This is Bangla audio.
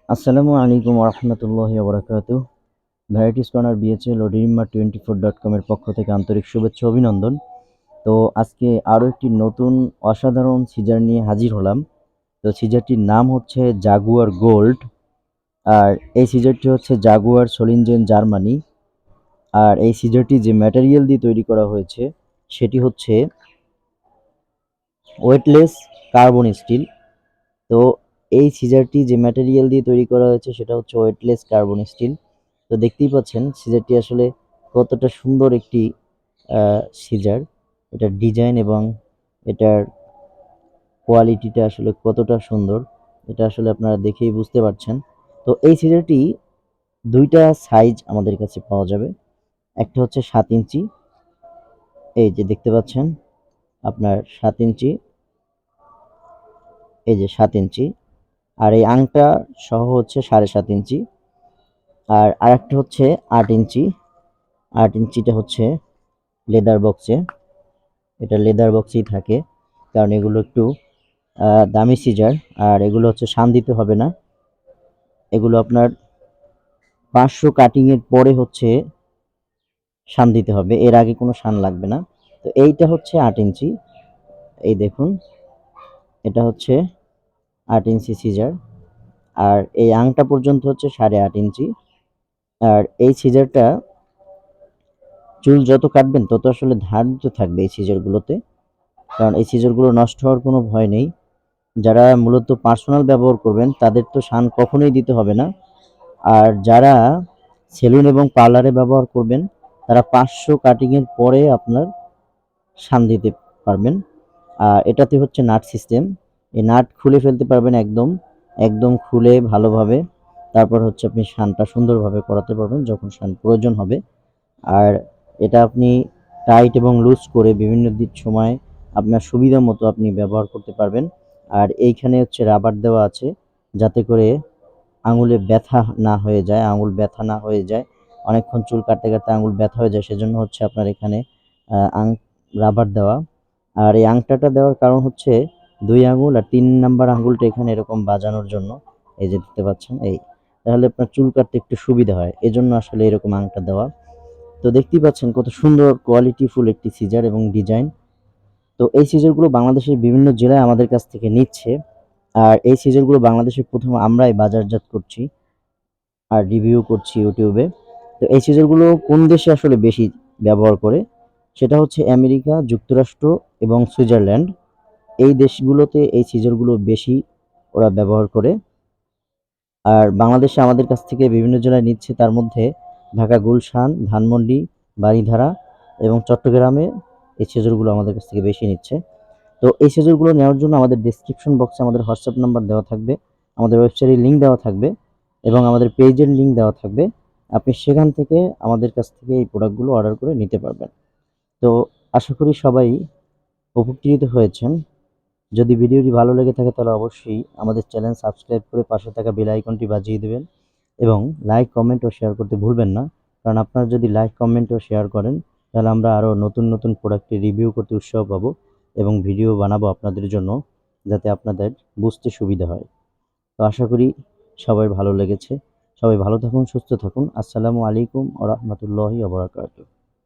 আসসালামু আলাইকুম ওরহমতুল্লাহি ওবরাকাতুহ। ভ্যারাইটিস কর্নার বিএচএল ও dreamer24.com এর পক্ষ থেকে আন্তরিক শুভেচ্ছা অভিনন্দন। তো আজকে আরও একটি নতুন অসাধারণ সিজার নিয়ে হাজির হলাম। তো সিজারটির নাম হচ্ছে জাগুয়ার গোল্ড। আর এই সিজারটি হচ্ছে জাগুয়ার সোলিনজেন জার্মানি। আর এই সিজারটি যে ম্যাটেরিয়াল দিয়ে তৈরি করা হয়েছে সেটি হচ্ছে ওয়েটলেস কার্বন স্টিল। তো এই সিজারটি যে ম্যাটেরিয়াল দিয়ে তৈরি করা হয়েছে সেটা হচ্ছে ওয়েটলেস কার্বন স্টিল। তো দেখতেই পাচ্ছেন সিজারটি আসলে কতটা সুন্দর একটি সিজার। এটার ডিজাইন এবং এটার কোয়ালিটিটা আসলে কতটা সুন্দর এটা আসলে আপনারা দেখেই বুঝতে পারছেন। তো এই সিজারটি দুইটা সাইজ আমাদের কাছে পাওয়া যাবে। একটা হচ্ছে 7 ইঞ্চি, এই যে দেখতে পাচ্ছেন আপনার 7 ইঞ্চি, এই যে 7 ইঞ্চি। আর এই আংটা সহ হচ্ছে 7.5 ইঞ্চি। আর আরেকটা হচ্ছে 8 ইঞ্চি। 8 ইঞ্চিটা হচ্ছে লেদার বক্সে, এটা লেদার বক্সেই থাকে কারণ এগুলো একটু দামি সিজার। আর এগুলো হচ্ছে শান দিতে হবে না, এগুলো আপনার 500 কাটিংয়ের পরে হচ্ছে শান দিতে হবে, এর আগে কোনো শান লাগবে না। তো এইটা হচ্ছে 8 ইঞ্চি, এই দেখুন এটা হচ্ছে 8 ইঞ্চি সিজার। আর এই আংটা পর্যন্ত হচ্ছে 8.5 ইঞ্চি। আর এই সিজারটা চুল যত কাটবেন তত আসলে ধার্য থাকবে এই সিজারগুলোতে, কারণ এই সিজারগুলো নষ্ট হওয়ার কোনো ভয় নেই। যারা মূলত পার্সোনাল ব্যবহার করবেন তাদের তো শান কখনোই দিতে হবে না। আর যারা সেলুন এবং পার্লারে ব্যবহার করবেন তারা 500 কাটিংয়ের পরে আপনার শান দিতে পারবেন। আর এটাতে হচ্ছে নাট সিস্টেম, এই নাট খুলে ফেলতে পারবেন একদম একদম খুলে ভালোভাবে, তারপর হচ্ছে আপনি শানটা সুন্দরভাবে করাতে পারবেন যখন শান প্রয়োজন হবে। আর এটা আপনি টাইট এবং লুজ করে বিভিন্ন সময় আপনার সুবিধা মতো আপনি ব্যবহার করতে পারবেন। আর এইখানে হচ্ছে রাবার দেওয়া আছে যাতে করে আঙুলে ব্যথা না হয়ে যায়, আঙুল ব্যথা না হয়ে যায়। অনেকক্ষণ চুল কাটতে কাটতে আঙুল ব্যথা হয়ে যায়, সেজন্য হচ্ছে আপনার এখানে রাবার দেওয়া। আর এই আংটাটা দেওয়ার কারণ হচ্ছে 2 আঙুল আর 3 নাম্বার আঙুলটা এখানে এরকম বাজানোর জন্য, এই যে দেখতে পাচ্ছেন এই, তাহলে আপনার চুল কাটতে একটু সুবিধা হয়, এজন্য আসলে এরকম আংটা দেওয়া। তো দেখতেই পাচ্ছেন কত সুন্দর কোয়ালিটিফুল একটি সিজার এবং ডিজাইন। তো এই সিজারগুলো বাংলাদেশের বিভিন্ন জেলায় আমাদের কাছ থেকে নিচ্ছে। আর এই সিজারগুলো বাংলাদেশে প্রথম আমরাই বাজারজাত করছি আর রিভিউ করছি ইউটিউবে। তো এই সিজারগুলো কোন দেশে আসলে বেশি ব্যবহার করে সেটা হচ্ছে আমেরিকা যুক্তরাষ্ট্র এবং সুইজারল্যান্ড। এই দেশগুলোতে এই সিজারগুলো বেশি ওরা ব্যবহার করে। আর বাংলাদেশে আমাদের কাছ থেকে বিভিন্ন জেলায় নিচ্ছে, তার মধ্যে ঢাকা, গুলশান, ধানমন্ডি, বারিধারা এবং চট্টগ্রামে এই সিজারগুলো আমাদের কাছ থেকে বেশি নিচ্ছে। তো এই সিজারগুলো নেওয়ার জন্য আমাদের ডেসক্রিপশন বক্সে আমাদের হোয়াটসঅ্যাপ নাম্বার দেওয়া থাকবে, আমাদের ওয়েবসাইটের লিঙ্ক দেওয়া থাকবে এবং আমাদের পেজের লিঙ্ক দেওয়া থাকবে। আপনি সেখান থেকে আমাদের কাছ থেকে এই প্রোডাক্টগুলো অর্ডার করে নিতে পারবেন। তো আশা করি সবাই উপকৃত হয়েছেন। যদি ভিডিওটি ভালো লেগে থাকে তাহলে অবশ্যই আমাদের চ্যানেল সাবস্ক্রাইব করে পাশে থাকা বেল আইকনটি বাজিয়ে দেবেন এবং লাইক, কমেন্ট ও শেয়ার করতে ভুলবেন না। কারণ আপনারা যদি লাইক, কমেন্ট ও শেয়ার করেন তাহলে আমরা আরও নতুন নতুন প্রোডাক্টের রিভিউ করতে উৎসাহ পাবো এবং ভিডিও বানাবো আপনাদের জন্য, যাতে আপনাদের বুঝতে সুবিধা হয়। তো আশা করি সবাই ভালো লেগেছে। সবাই ভালো থাকুন, সুস্থ থাকুন। আসসালামু আলাইকুম ওয়া রাহমাতুল্লাহি ওয়া বারাকাতুহু।